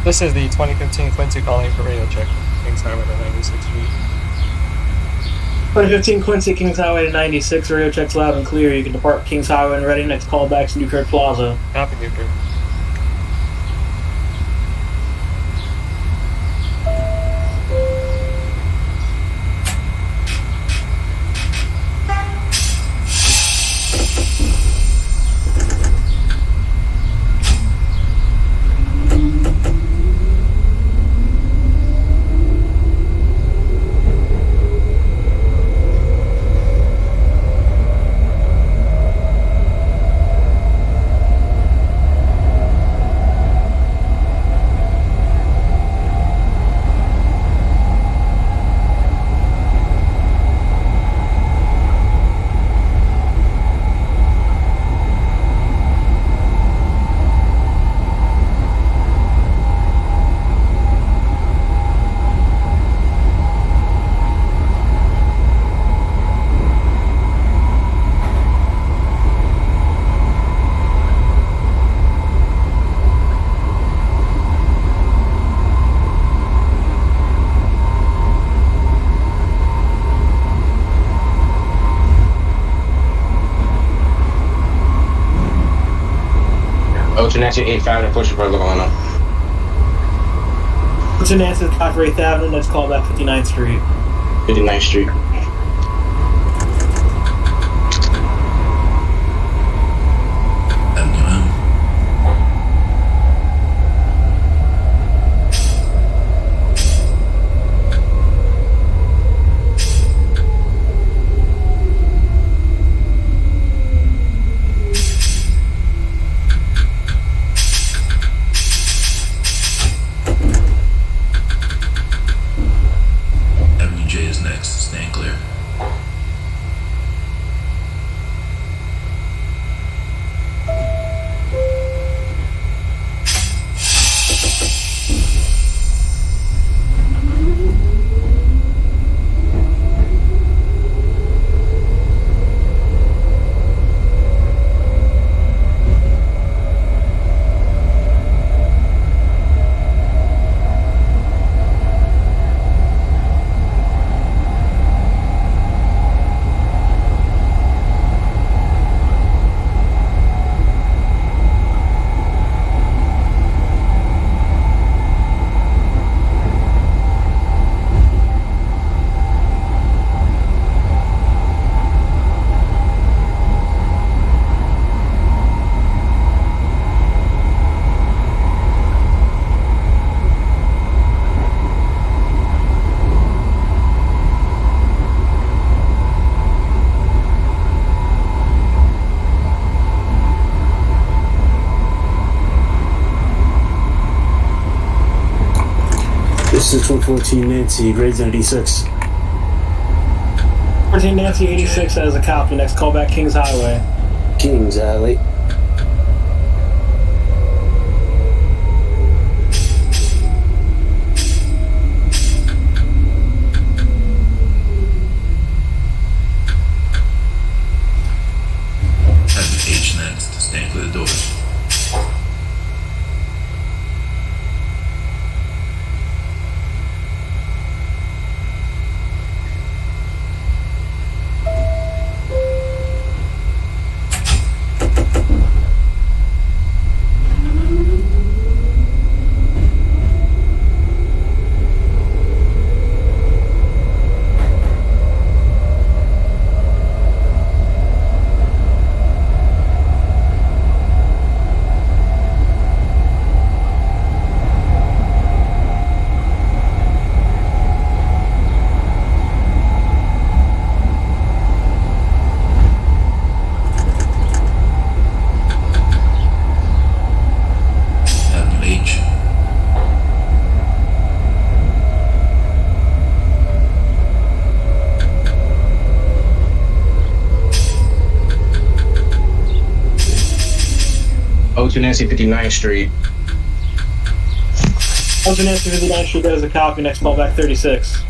This is the 2015 Quincy calling for radio check. Kings Highway to 96th Street. 2015 Quincy, Kings Highway to 96, radio checks loud and clear. You can depart Kings Highway and ready. Next callback's Newkirk Plaza. Copy, Newkirk. Nancy 8th Avenue, push for going on. What's your answer to Copper 8th Avenue? Next callback 59th Street. 59th Street. This is 114 Nancy, grades 86. 14 Nancy 86 as a copy. Next callback Kings Highway. Kings Alley. H next, stand clear the doors. To Nancy 59th Street. To Nancy 59th Street as a copy. Next callback 36.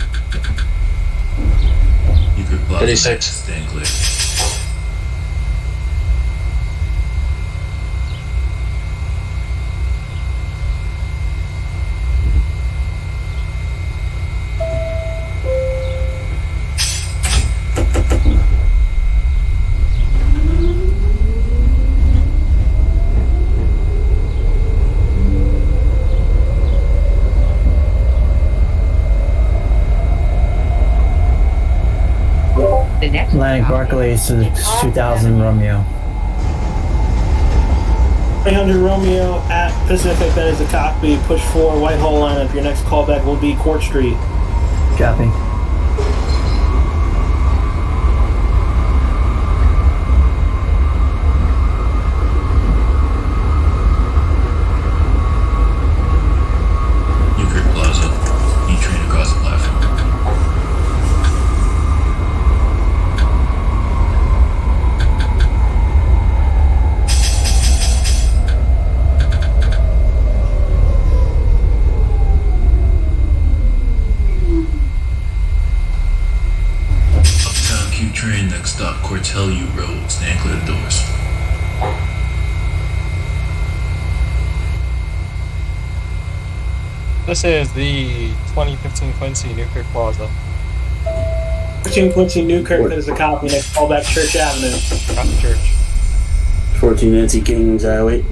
36. Stand clear. Atlantic Barclays to the 2000 Romeo. 300 Romeo at Pacific, that is a copy. Push 4, Whitehall lineup. Your next callback will be Court Street. Copy. Newkirk Plaza. E-train across the platform. Uptown Q train, next stop Cortellu Road. Stand clear of the doors. This is the 2015 Quincy Newkirk Plaza. 13 Quincy Newkirk, that is a copy. Next callback Church Avenue. Across the church. 14 Nancy Kings Highway.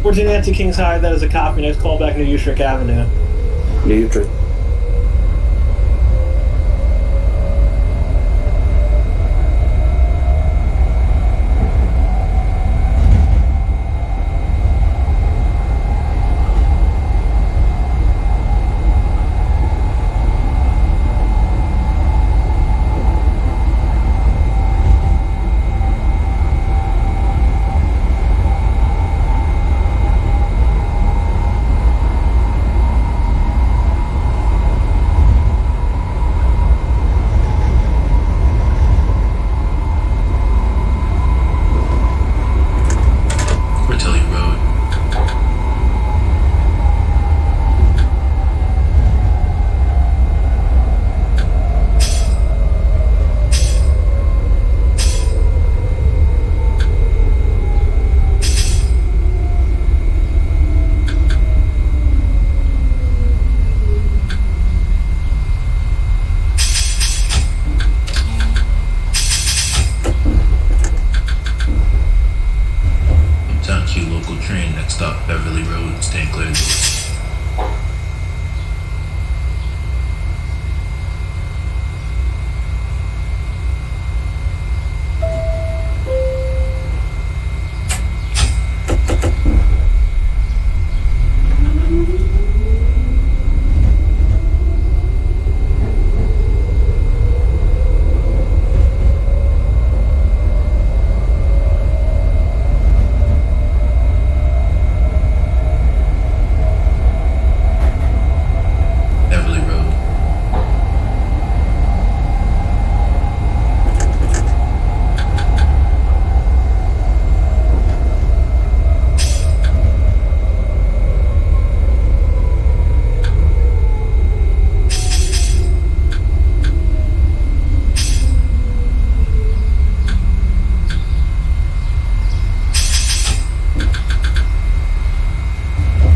14 Nancy Kings High, that is a copy. Next callback New Utrecht Avenue. New Utrecht. Cortellu Road. Uptown Q local train, next stop Beverly Road. Stand clear of the doors. Beverly Road.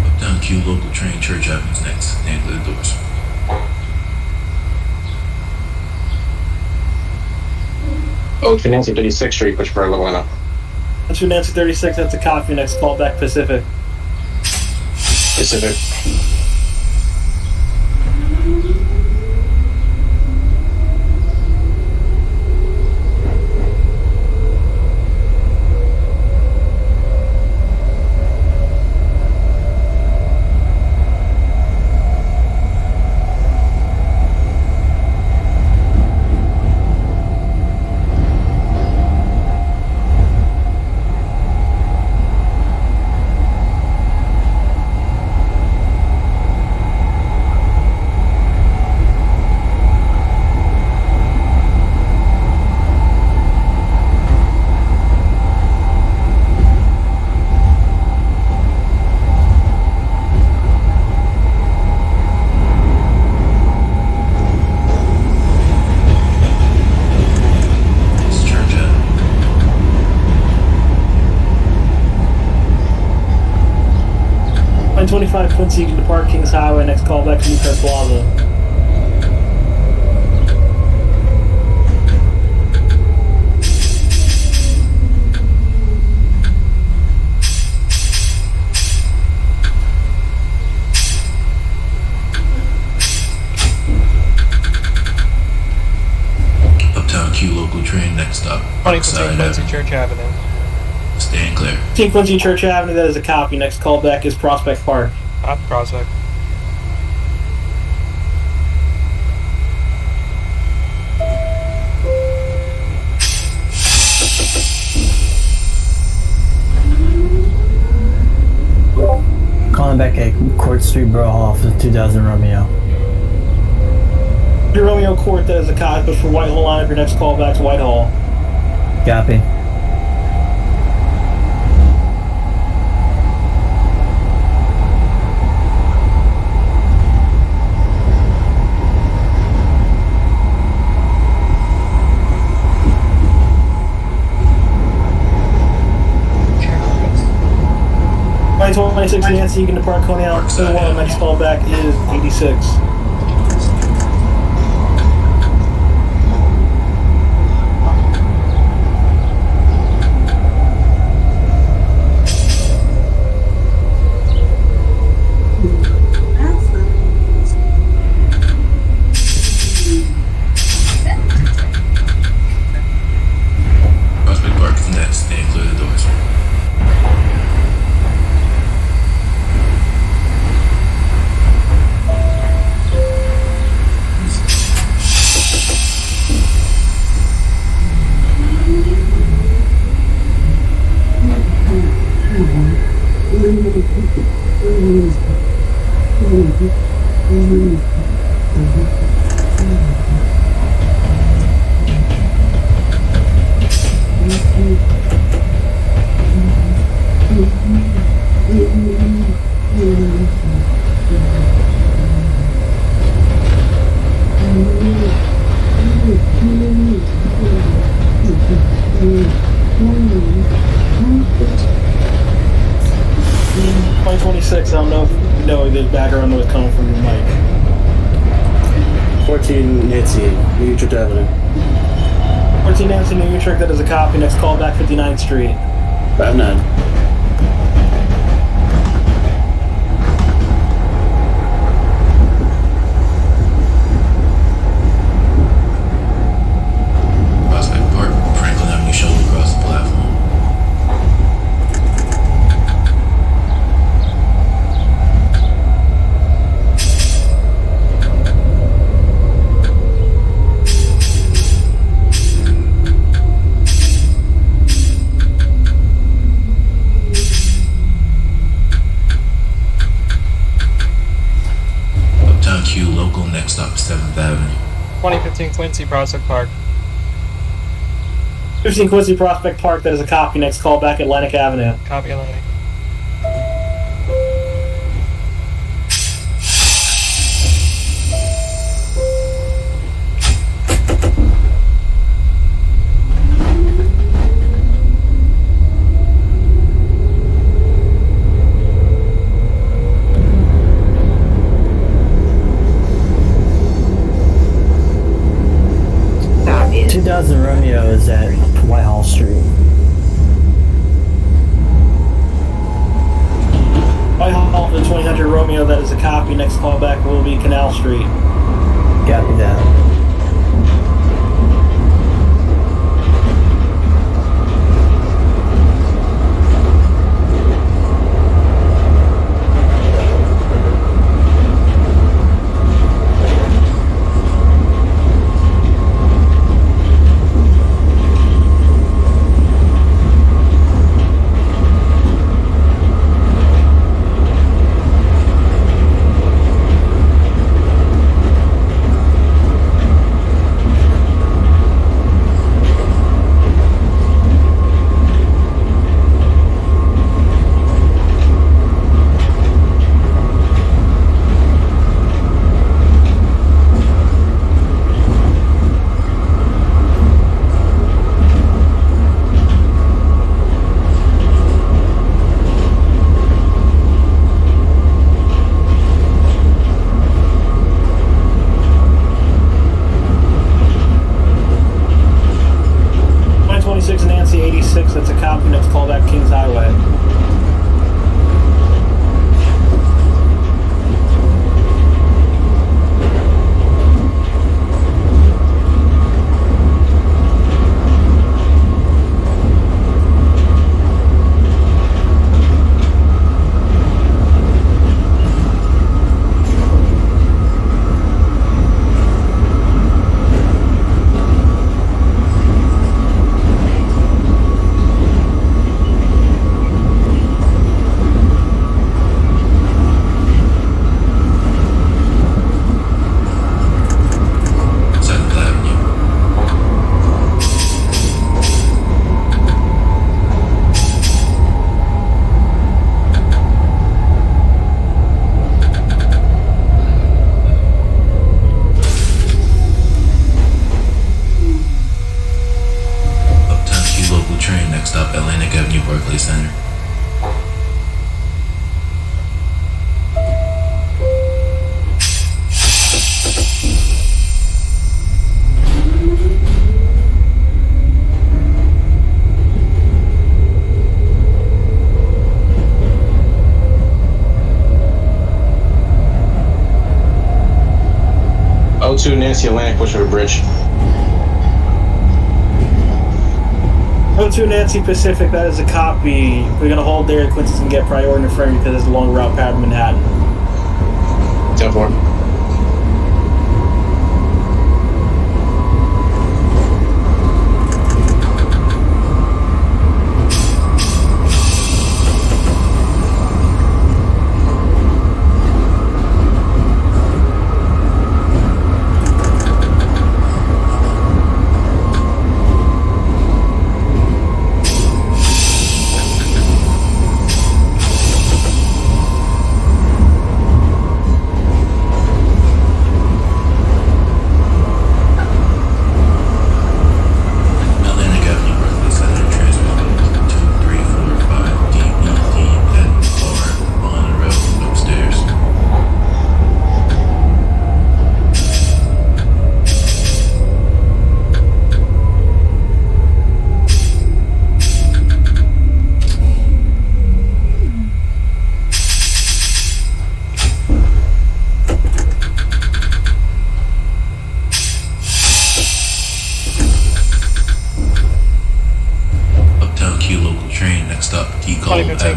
Uptown Q local train, Church Avenue's next. Stand clear of the doors. Oh, to Nancy 36th Street, push for Atlanta. That's your Nancy 36, that's a copy. Next callback Pacific. Pacific. It's Church Avenue. 125 Quincy, you can depart Kings Highway. Next callback Newkirk Plaza. Uptown Q local train. 2015 Parkside Quincy Avenue. Church Avenue. Stand clear. 15 Quincy Church Avenue, that is a copy. Next callback is Prospect Park. Copy Prospect. Calling back at Court Street, Borough Hall for 2000 Romeo. Your Romeo Court, that is a copy. Push for Whitehall line if your next callback's Whitehall. Copy. Right, 26 Nancy, you can depart Coney Island. So next callback is 86. Prospect Park is next. Stand clear of the doors. I don't know if you know the background noise coming from your mic. 14 Nancy, New Utrecht Avenue. 14 Nancy, New Utrecht, that is a copy. Next callback, 59th Street. 5-9. Prospect Park, Franklin Avenue shoulder across the platform. Uptown Q local, next stop is 7th Avenue. 2015 Quincy Prospect Park. 15 Quincy Prospect Park, that is a copy. Next callback, Atlantic Avenue. Copy Atlantic. Copy. 2000 Romeo is at Whitehall Street. Whitehall for 2000 Romeo, that is a copy. Next callback will be Canal Street. Copy that. 02 Nancy Atlantic, push for a bridge. 02 Nancy Pacific, that is a copy. We're going to hold there. Quincy's going to get priority in front because it's a long route past Manhattan. 10-4.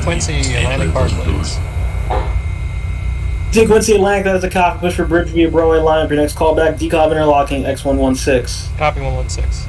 Quincy, Atlantic Park, please. Quincy Atlantic, that is a copy. Push for bridge via Broadway line up your next callback. Decob interlocking X116. Copy 116.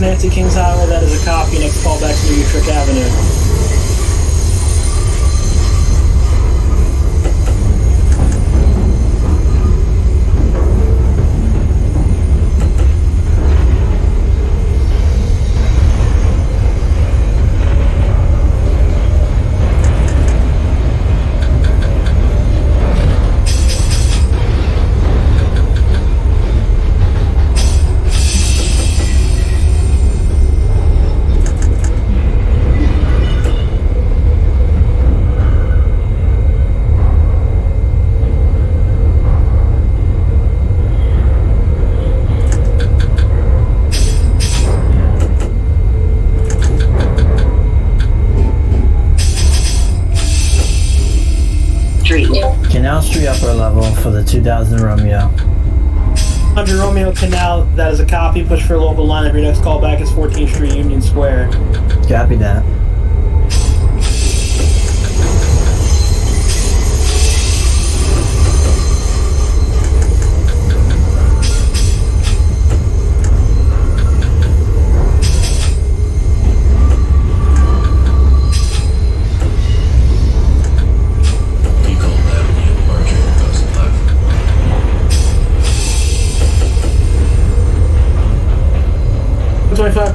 Nancy Kings Highway, that is a copy. Next call back to Utrecht Avenue. Canal Street upper level for the 2000 Romeo. 100 Romeo Canal, that is a copy. Push for a local line. Your next call back is 14th Street, Union Square. Copy that.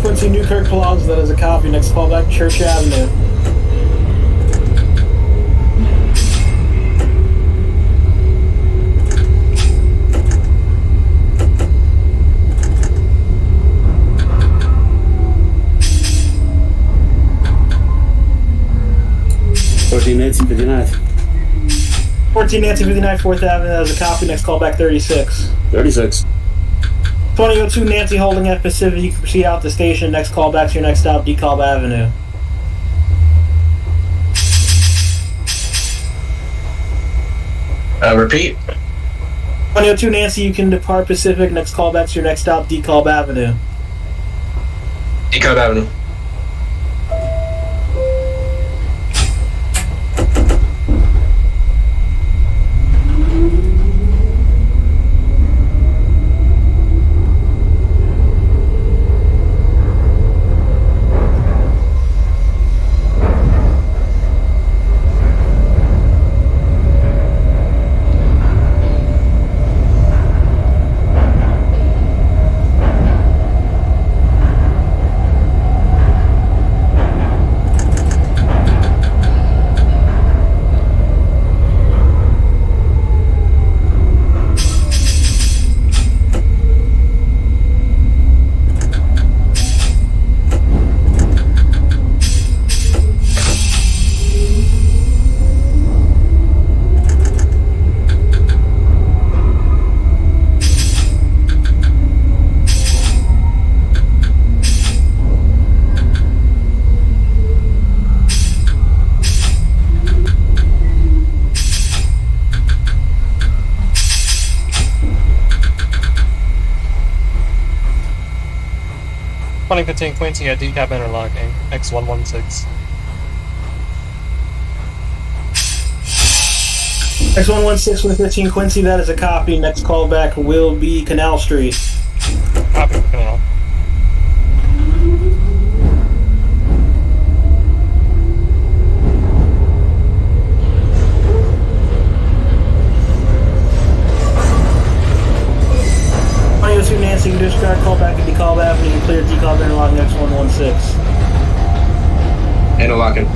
Quincy Newkirk Plaza, that is a copy. Next call back, Church Avenue. Nancy 59th. 14 Nancy 59th, 4th Avenue, that is a copy. Next call back, 36. 36. 2002 Nancy holding at Pacific. You can proceed out the station. Next call back to your next stop, DeKalb Avenue. Repeat. 2002 Nancy, you can depart Pacific. Next call back to your next stop, DeKalb Avenue. DeKalb Avenue. 2015 Quincy at decap interlocking, X116. X116 with 15 Quincy, that is a copy. Next callback will be Canal Street. Copy for Canal. Nancy, discard, call back at DeKalb Avenue, clear DeKalb interlocking X116. Interlocking.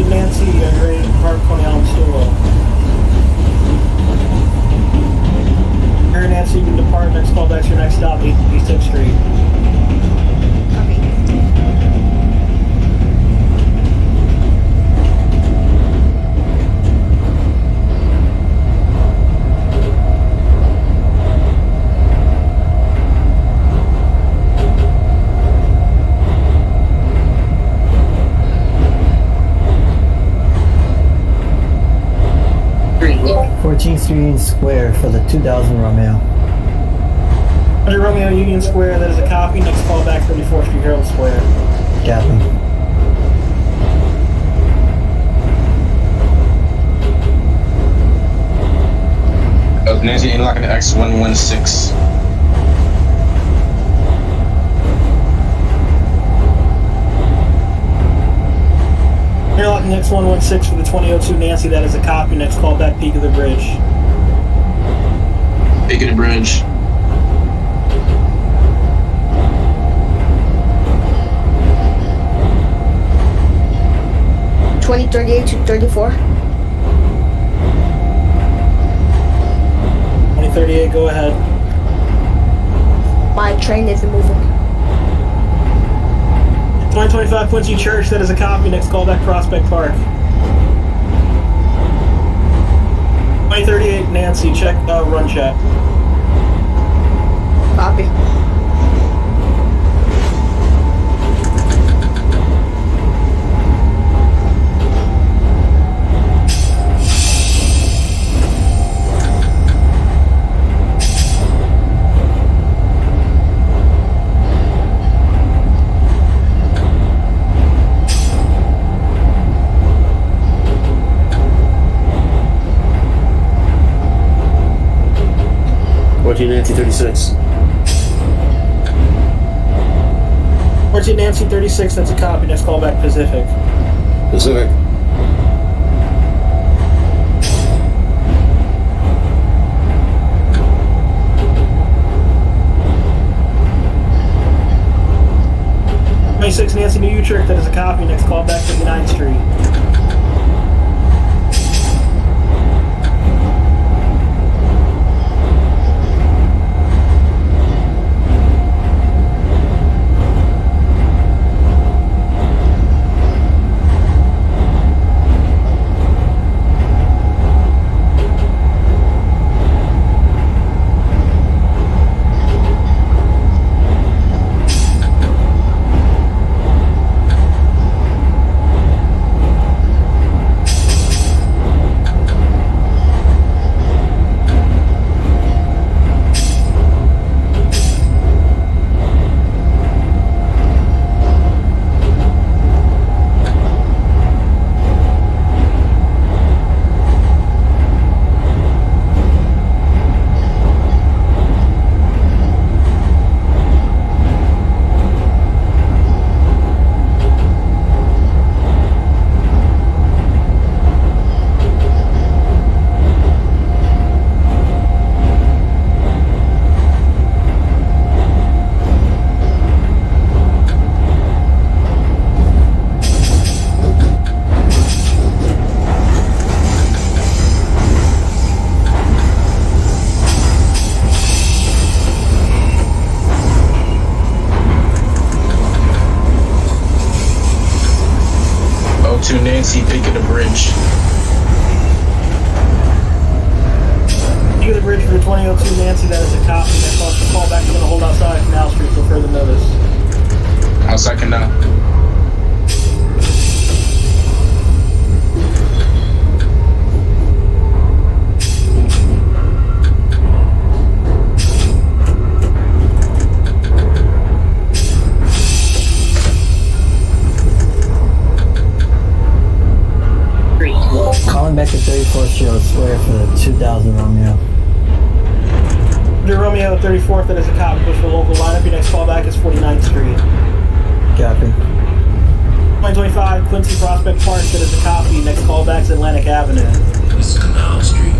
Nancy, ready to depart 20 Elm Stool. Here, Nancy, you can depart. Next call back to your next stop, East 6th Street. Union Square for the 2000 Romeo. Under Romeo Union Square, that is a copy. Next call back 34th Street Herald Square. Copy. Nancy, interlocking the X116. Interlocking X116 for the 2002 Nancy, that is a copy. Next call back Peak of the Bridge. Peak of the Bridge. (2038 to 34). 2038, go ahead. My train isn't moving. 2025 Quincy Church, that is a copy. Next call back Prospect Park. 2038 Nancy, check run check. Copy. Nancy 36. 14 Nancy 36, that's a copy. Next call back Pacific. Pacific. Nancy New Utrecht, that is a copy. Next call back 59th Street. 202 Nancy, peak of the bridge. Peak of the bridge for the 2002 Nancy, that is a copy. That's also call back. I'm going to hold outside Canal Street for further notice. I'll second that. Calling back at 34th Shield Square for the 2000 Romeo. Under Romeo 34th, that is a copy. Push for local lineup. Your next callback is 49th Street. Copy. 2025 Quincy Prospect Park, that is a copy. Next callback is Atlantic Avenue. This is Canal Street.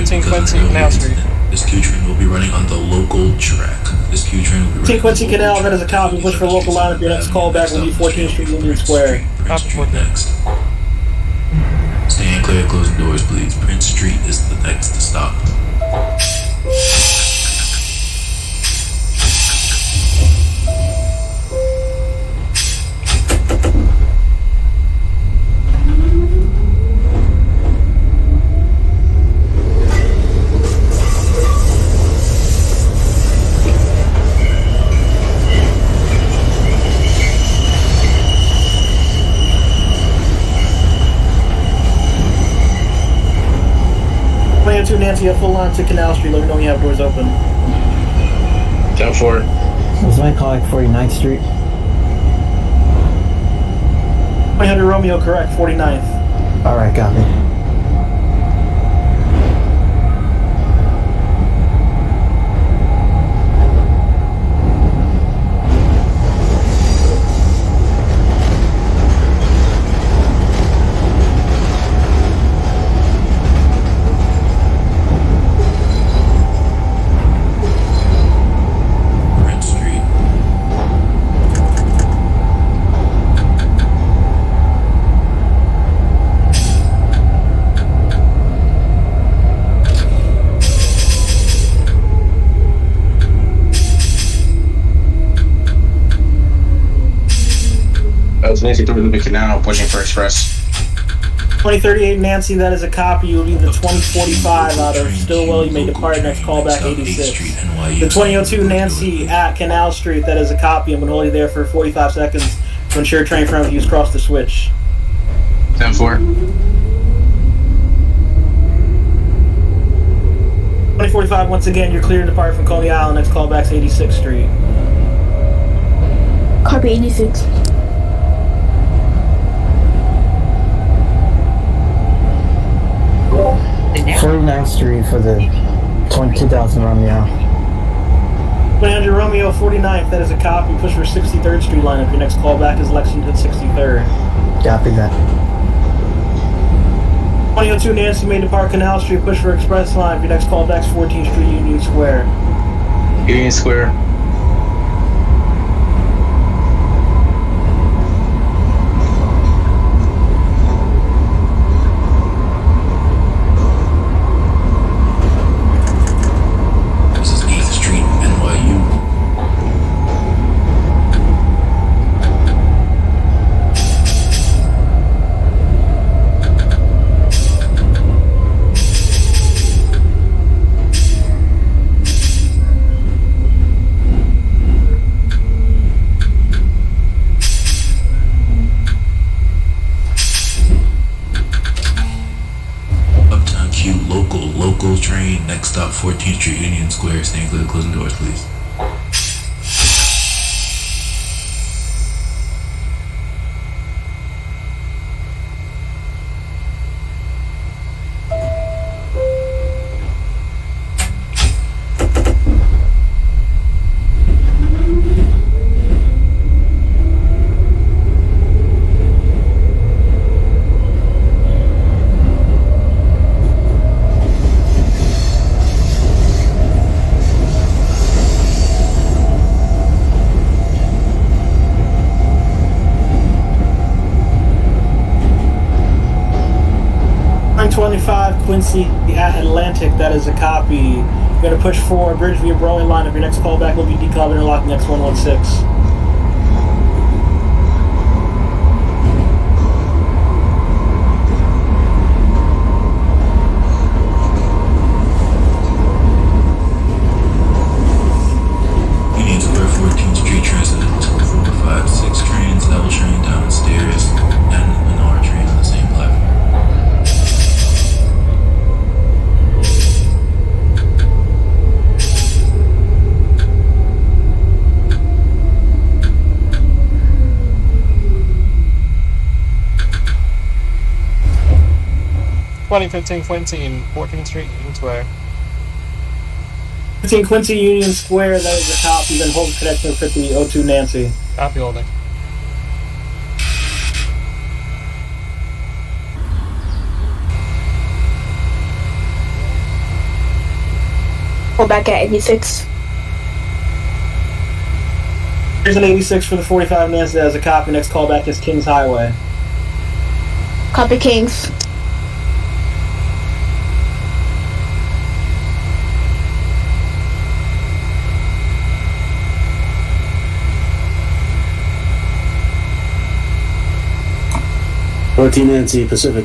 Quincy, Canal Street. This Q train will be running on the local track. This Q train will be running Quincy Canal, that is a copy. Push for local lineup. Your next callback will be 14th Street, Union Square. Prince Street next. Stand clear, closing doors, please. Prince Street is the next stop. Nancy, a full line to Canal Street. Let me know when you have doors open. 10-4. Was my call at 49th Street? 100 Romeo, correct. 49th. Alright, copy. Nancy through the canal, pushing for express. 2038 Nancy, that is a copy. You'll be the 2045 out of Stillwell. You may depart. Next callback 86. The 2002 Nancy at Canal Street, that is a copy. I'm going to hold you there for 45 seconds to ensure train front views cross the switch. 10-4. 2045, once again, you're clear to depart from Coney Island. Next callback's 86th Street. Copy 86. 49th Street for the 2000 Romeo. 100 Romeo 49th, that is a copy. Push for 63rd Street lineup. Your next callback is Lexington 63rd. Copy that. 2002 Nancy may depart Canal Street. Push for express line. Your next callback's 14th Street, Union Square. Union Square. Local train, next stop 14th Street, Union Square. Staying clear, closing doors, please. 2025 Quincy at Atlantic, that is a copy. You're going to push forward, bridge via Broadway line. Your next callback will be decob interlock next 116. Union Square 14th Street Transit 456 trains, level train downstairs, and an R train on the same platform. Quincy in 14th Street, Union Square. 15 Quincy Union Square, that is a copy. Then hold connection with the 02 Nancy. Copy holding. Pull back at 86. Here's an 86 for the 45 Nancy, that is a copy. Next callback is Kings Highway. Copy Kings. Nancy Pacific.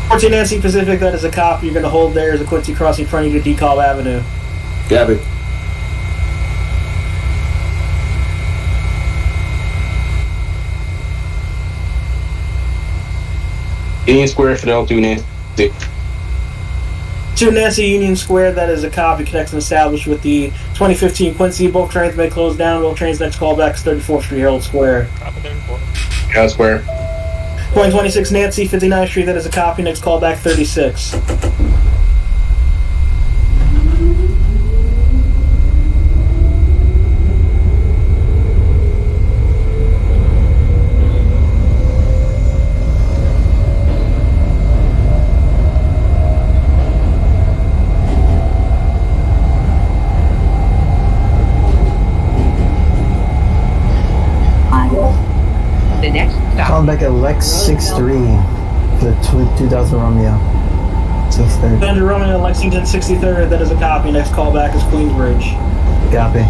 14 Nancy Pacific, that is a copy. You're going to hold there as a Quincy crossing in front of you to Decal Avenue. Gabby. Union Square for the L2 Nancy. 2 Nancy Union Square, that is a copy. Connection established with the 2015 Quincy. Both trains may close down. Both trains next callback is 34th Street, Herald Square. Copy 34. Herald Square. 26 Nancy, 59th Street, that is a copy. Next callback 36. The next stop. Calling back at Lex 63 for the 2000 Romeo. 63rd. Andrew Romeo, Lexington 63rd, that is a copy. Next callback is Queensbridge. Copy.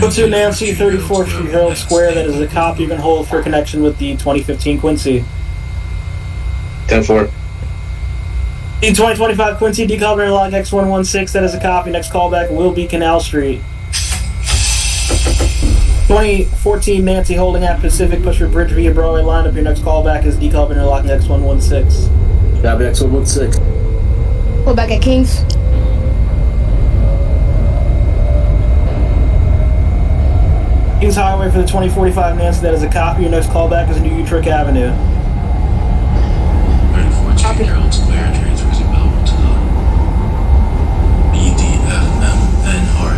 Go to Nancy, 34th Street, Herald Square. That is a copy you can hold for connection with the 2015 Quincy. 10-4. The 2025 Quincy, decoupler log X116. That is a copy. Next callback will be Canal Street. 2014 Nancy holding at Pacific, push for bridge via Broadway line. Up your next callback is decoupler interlocking X116. Copy X116. Pull back at Kings. Kings Highway for the 2045 Nancy. That is a copy. Your next callback is New Utrecht Avenue. 34th Street, Herald Square, transfers available to the BDFMNR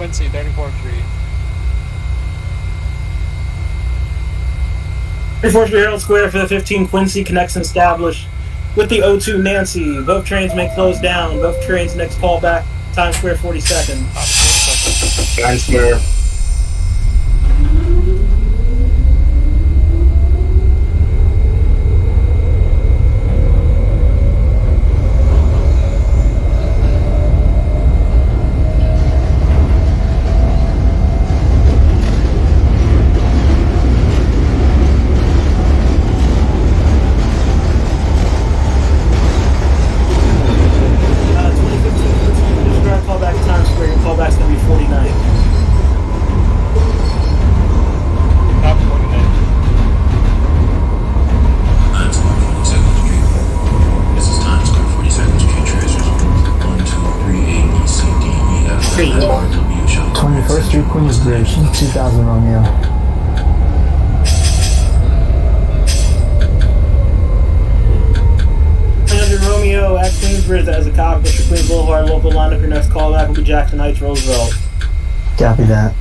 Quincy, 34th Street. 34th Street Herald Square for the 15 Quincy connection established with the O2 Nancy. Both trains may close down. Both trains next call back Times Square 42nd. Times Square. Queensbridge, 2000 Romeo. Romeo at Queensbridge, that is a cop. Mr. Queens Boulevard, local lineup. Your next callback will be Jackson Heights, Roosevelt. Copy that.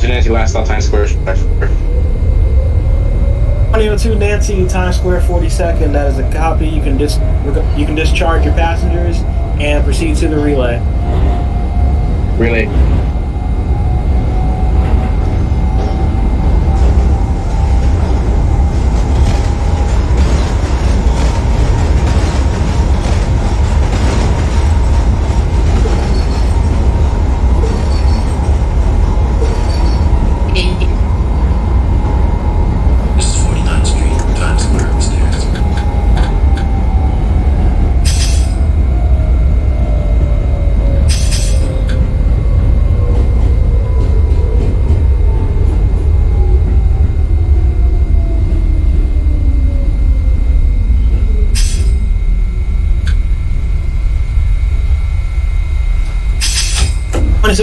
Nancy, last stop Times Square. 2002 Nancy, Times Square 42nd. That is a copy. You can discharge your passengers and proceed to the relay. Relay.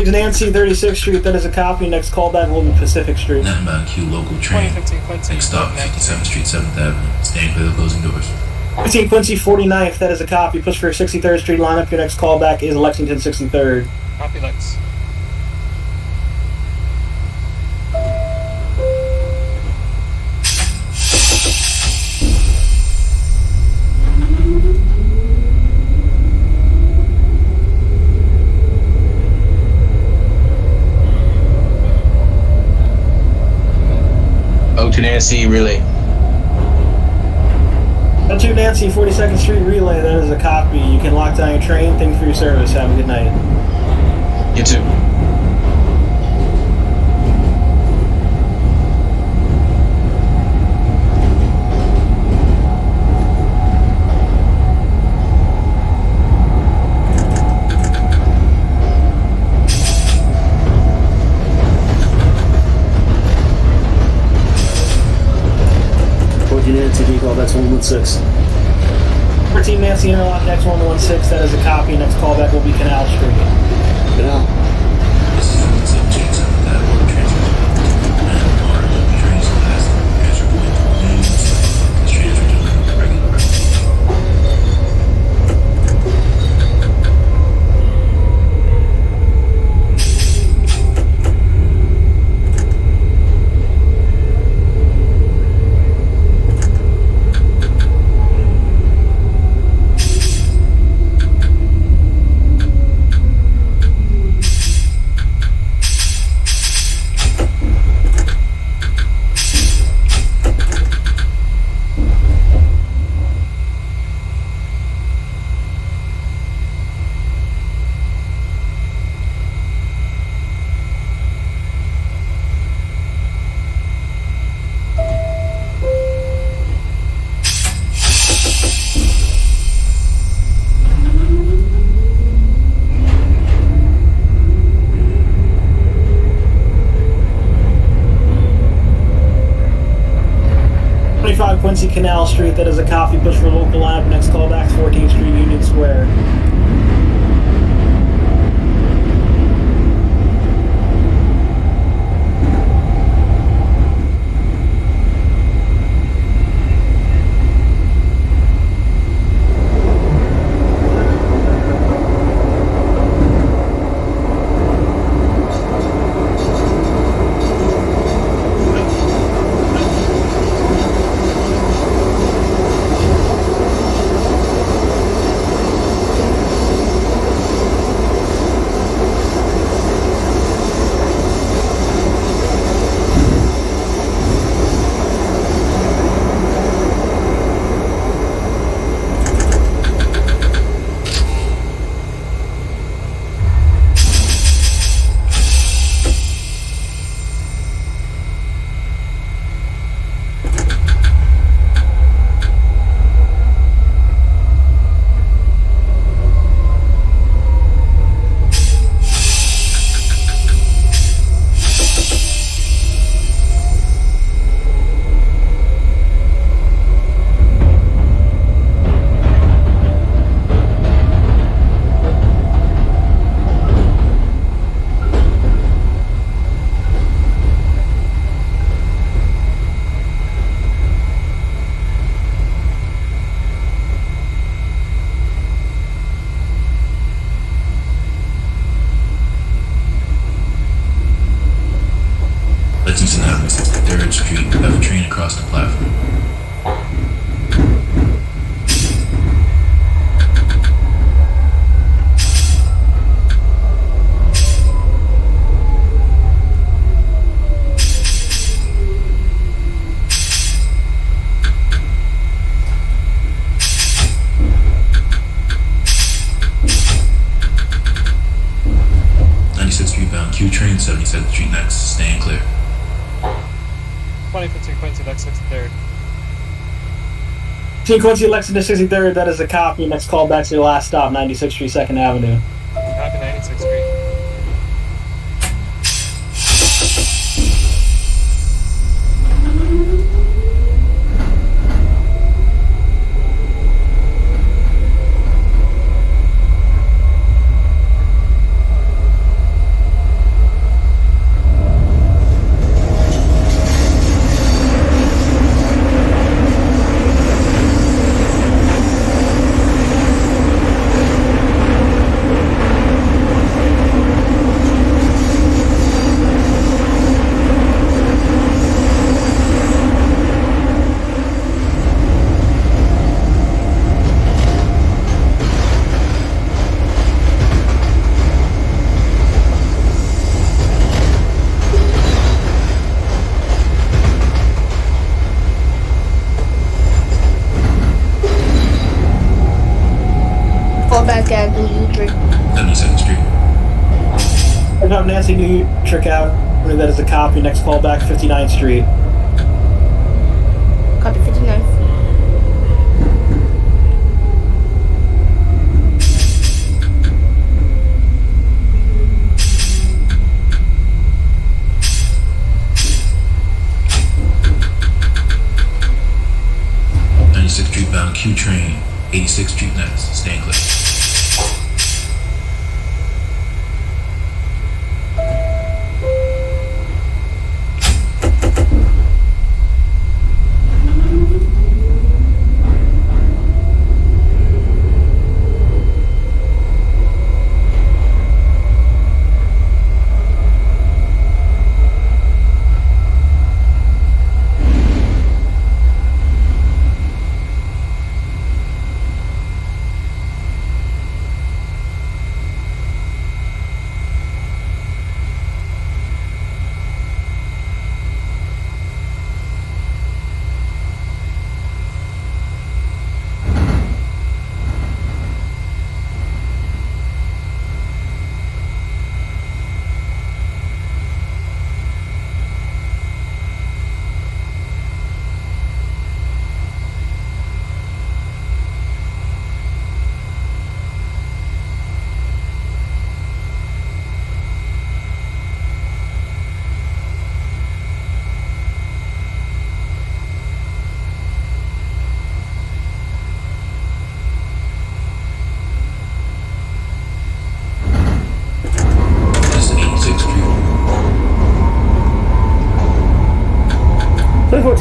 Nancy, 36th Street, that is a copy. Next callback will be Pacific Street. Netbound Q local train. Next stop, 57th Street, 7th Avenue. Staying clear of the closing doors. 15 Quincy, 49th, that is a copy. Push for 63rd Street lineup. Your next callback is Lexington 63rd. Copy, Lex. To Nancy, relay. To Nancy, 42nd Street relay, that is a copy. You can lock down your train. Thanks for your service. Have a good night. You too. Nancy, can you call that's 116? 14 Nancy Interlock, next 116, that is a copy. Next callback will be Canal Street. Canal. This is 57th Street, 7th Avenue, transfer. And our local trains last transfer point to Williams. This transfer to regular route. Canal Street. That is a copy. Push for local lab. Next callback 14th Street, Union Square. Lexington Avenue, 63rd Street. Have a train across the platform. Q train, 77th Street next. Staying clear. 2015 Quincy, next 63rd. Quincy, Lexington 63rd, that is a copy. Next callback's your last stop, 96th Street, 2nd Avenue. Copy 96th Street. Back at New Utrecht. 72nd Street. Pick up Nancy New Trick Avenue, that is a copy. Next callback, 59th Street. Copy 59. Street bound Q train, 86th Street next. Staying clear.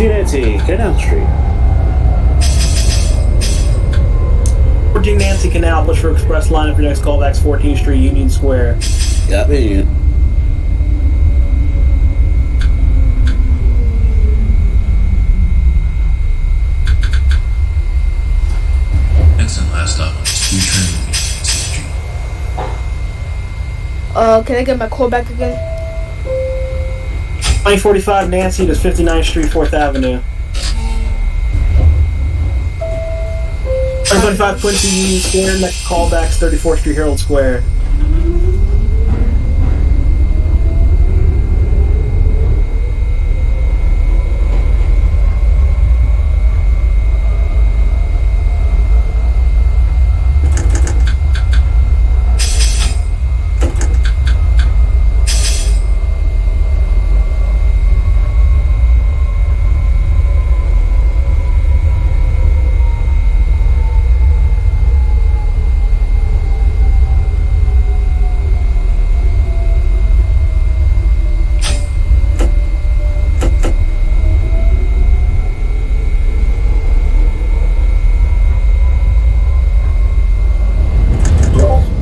2042 Nancy, Canal Street. 14 Nancy Canal, push for express line for your next callback's 14th Street, Union Square. Got me. Next and last stop on this U-turn will be St. Street. Can I get my callback again? 2045 Nancy to 59th Street, 4th Avenue. 2025 Quincy, Union Square, next callback's 34th Street, Herald Square.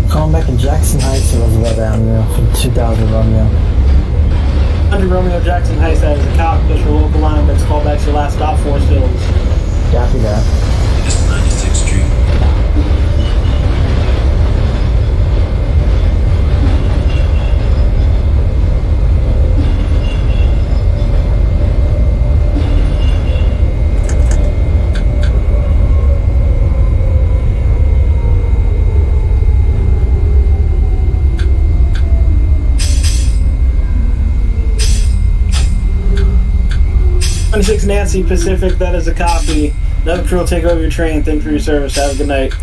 Calling back in Jackson Heights to Roosevelt Avenue for 2000 Romeo. 100 Romeo Jackson Heights, that is a cop, push for local line, next callback's your last stop, Forest Hills. Copy that. This is 96th Street. Six Nancy Pacific, that is a copy. Another crew will take over your train. Thank you for your service. Have a good night.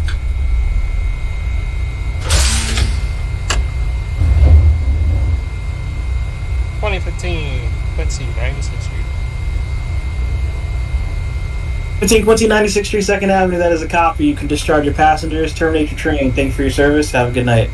Quincy, 96th Street. 15 Quincy, 96th Street, 2nd Avenue, that is a copy. You can discharge your passengers, terminate your train. Thank you for your service. Have a good night.